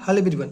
Hello everyone,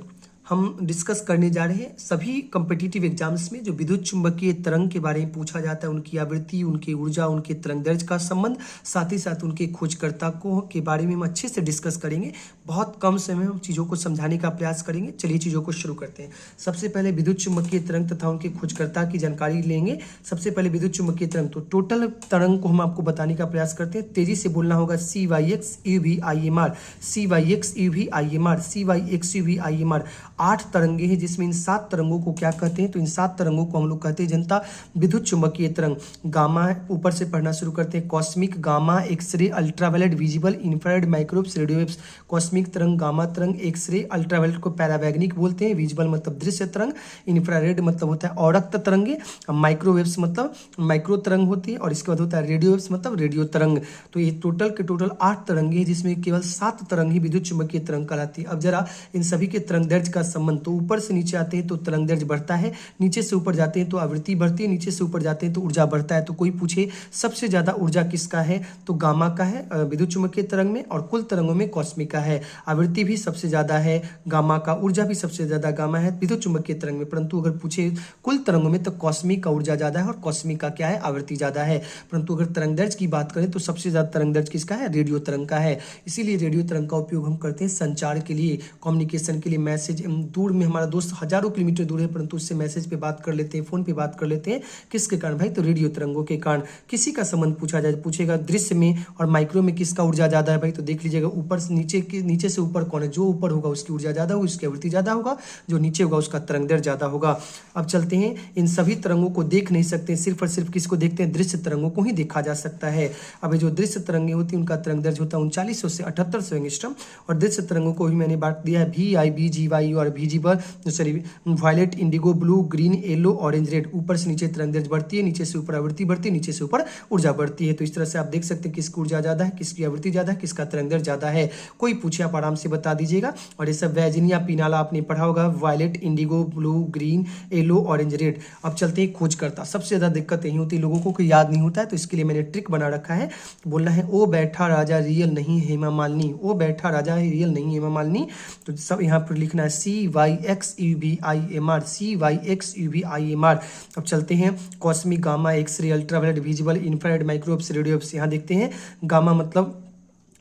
हम discuss करने जा रहे हैं सभी कम्पिटिटिव एग्जाम्स में जो विद्युत चुंबकीय तरंग के बारे में पूछा जाता है, उनकी आवृत्ति, उनकी ऊर्जा, उनके तरंग दैर्ध्य का संबंध, साथ ही साथ उनके खोजकर्ता को के बारे में हम अच्छे से डिस्कस करेंगे। बहुत कम समय में हम चीज़ों को समझाने का प्रयास करेंगे। चलिए चीज़ों को शुरू करते हैं। सबसे पहले विद्युत चुंबकीय तरंग तथा उनके खोजकर्ता की जानकारी लेंगे। सबसे पहले विद्युत चुंबकीय तरंग, तो टोटल तरंग को हम आपको बताने का प्रयास करते हैं। तेजी से बोलना होगा CYX UVIMR, CYX UVIMR, CYX UVIMR। 8 तरंगे हैं जिसमें इन 7 तरंगों को क्या कहते हैं, तो इन 7 तरंगों को हम लोग कहते हैं जनता विद्युत चुंबकीय तरंग। गामा, ऊपर से पढ़ना शुरू करते हैं। Cosmic, gamma, x ray, ultraviolet, visible, infrared, microwaves, radio waves. Cosmic तरंग, गामा तरंग, एक्सरे, अल्ट्रावायलेट को पैरावैग्निक बोलते हैं, विजिबल मतलब दृश्य तरंग, इंफ्रारेड मतलब होता है औरक्त तरंगे, माइक्रोवेव्स मतलब माइक्रो तरंग होती है, और इसके बाद होता है रेडियो वेव्स मतलब रेडियो तरंग। तो ये टोटल के टोटल 8 तरंगे हैं जिसमें केवल 7 तरंग ही विद्युत चुंबकीय तरंग कहलाती है। अब जरा इन सभी के तरंग दैर्ध्य का संबंध, तो ऊपर से नीचे आते हैं तो तरंग दैर्ध्य बढ़ता है, नीचे से ऊपर जाते हैं तो आवृत्ति बढ़ती है, नीचे से ऊपर जाते हैं तो ऊर्जा बढ़ता है। तो कोई पूछे सबसे ज्यादा ऊर्जा किसका है, तो गामा का है विद्युत चुंबकीय तरंग में, और कुल तरंगों में कॉस्मिक का है। आवृत्ति भी सबसे ज्यादा है गामा का, ऊर्जा भी सबसे ज्यादा गामा है विद्युत चुंबकीय तरंग में। परंतु अगर पूछे कुल तरंगों में तो कॉस्मिक का ऊर्जा ज्यादा है और कॉस्मिक का क्या है, आवृत्ति ज्यादा है। परंतु अगर तरंग दैर्ध्य की बात करें तो सबसे ज्यादा तरंग दैर्ध्य किसका है, रेडियो तरंग का है। इसीलिए रेडियो तरंग का उपयोग हम करते हैं संचार के लिए, कम्युनिकेशन के लिए। मैसेज दूर में हमारा दोस्त हजारों किलोमीटर दूर है परंतु उससे मैसेज पे बात कर लेते हैं, फोन पे बात कर लेते हैं, किसके कारण भाई, तो रेडियो तरंगों के कारण। किसी का संबंध पूछा जाए, पूछेगा दृश्य में और माइक्रो में किसका ऊर्जा ज्यादा है भाई, तो देख लीजिएगा ऊपर से नीचे से ऊपर कौन है, जो ऊपर होगा उसकी ऊर्जा ज्यादा होगी, उसकी आवृत्ति ज्यादा होगा, जो नीचे होगा उसका तरंग दैर्ध्य ज्यादा होगा। अब चलते हैं, इन सभी तरंगों को देख नहीं सकते, सिर्फ और सिर्फ किसको देखते हैं, दृश्य तरंगों को ही देखा जा सकता है। अब जो दृश्य तरंगे होती है उनका तरंग दैर्ध्य होता है 3900 से 7800 एंगस्ट्रॉम, और दृश्य तरंगों को भी मैंने बांट दिया है VI, VGY और visible, sorry violet, indigo, blue, green, yellow, orange, red. ऊपर से नीचे तरंग दैर्ध्य बढ़ती है, नीचे से ऊपर आवृत्ति बढ़ती है, नीचे से ऊपर ऊर्जा बढ़ती है। तो इस तरह से आप देख सकते हैं किसकी ऊर्जा ज्यादा है, किसकी आवृत्ति ज्यादा है, किसका तरंग दैर्ध्य ज्यादा है। कोई पूछे आप आराम से बता दीजिएगा। और ये सब वैजिनिया पिनाला आपने पढ़ा होगा, violet, indigo, blue, green, yellow, orange, red. अब चलते हैं खोजकर्ता। सबसे ज्यादा दिक्कत यही होती है, लोगों को याद नहीं होता है, तो इसके लिए मैंने ट्रिक बना रखा है। बोलना है ओ बैठा राजा रियल नहीं हेमा मालिनी, ओ बैठा राजा रियल नहीं हेमा मालिनी। तो सब यहाँ पर लिखना है CYX UVIMR, CYX UVIMR। अब चलते हैं cosmic, gamma, x ray, ultraviolet, visible, infrared, microwaves, radio waves. यहाँ देखते हैं गामा मतलब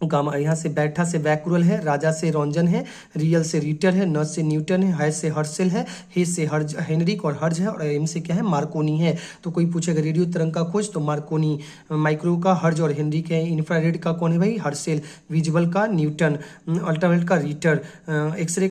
गामा, यहाँ से बैठा से वैक्यूरल है, राजा से रॉन्जन है, रियल से रीटर है, न से न्यूटन है से हर्सेल है, हे से हर्ज हेनरिक और हर्ज है, और एम से क्या है, मार्कोनी है। तो कोई पूछेगा रेडियो तरंग का खोज, तो मार्कोनी, माइक्रो का हर्ज और हेनरिक है, इंफ्रारेड का कौन है भाई, हर्सेल, विजिबल का न्यूटन, अल्ट्रावायलेट का रीटर, एक्सरे